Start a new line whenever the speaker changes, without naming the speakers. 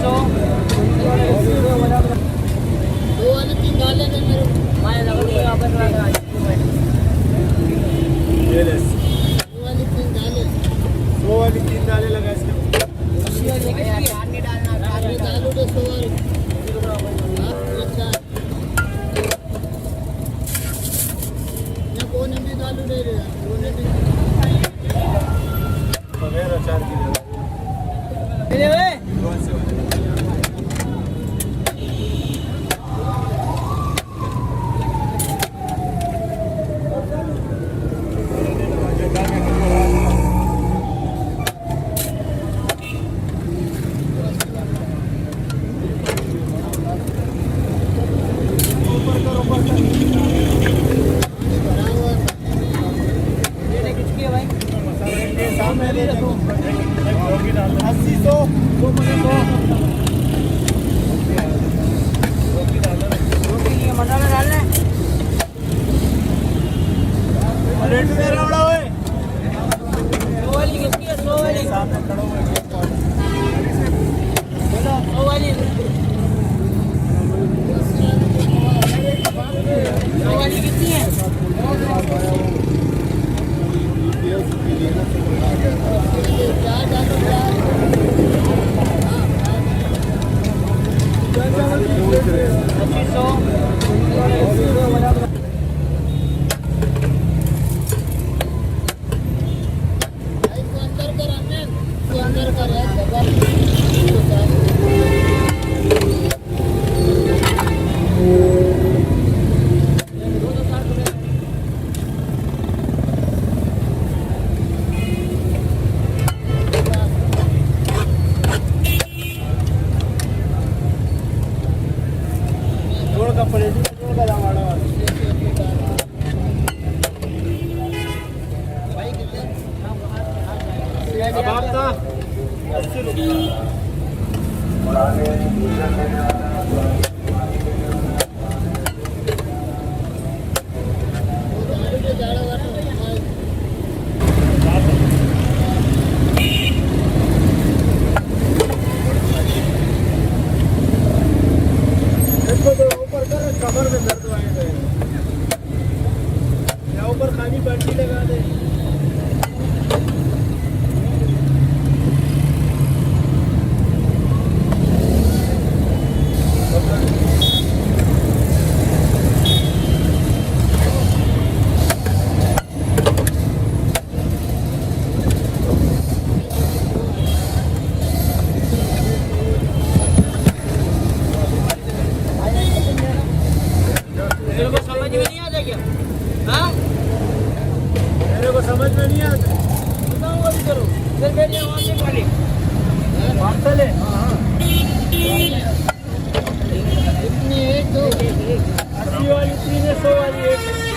दो वाले 3 डाल लेना मेरे माया लगा के वापस लगा
ये ले
दो वाले 3 डाले
100 वाली 3 डाले लगा इसके
अस्सी वाली कितनी है नहीं डालना डाल डालो तो 100 वाली अच्छा ये कौन भी डालू दे रहा कौन भी
मेरा 4 की
मेरे वे
कमर में दर्द आए या ऊपर खाली बैटरी लगा दे समझ में नहीं आता
करो फिर मेरी आवाज से पहले
चले
इतनी 1 2
80 वाली 3 100 वाली 1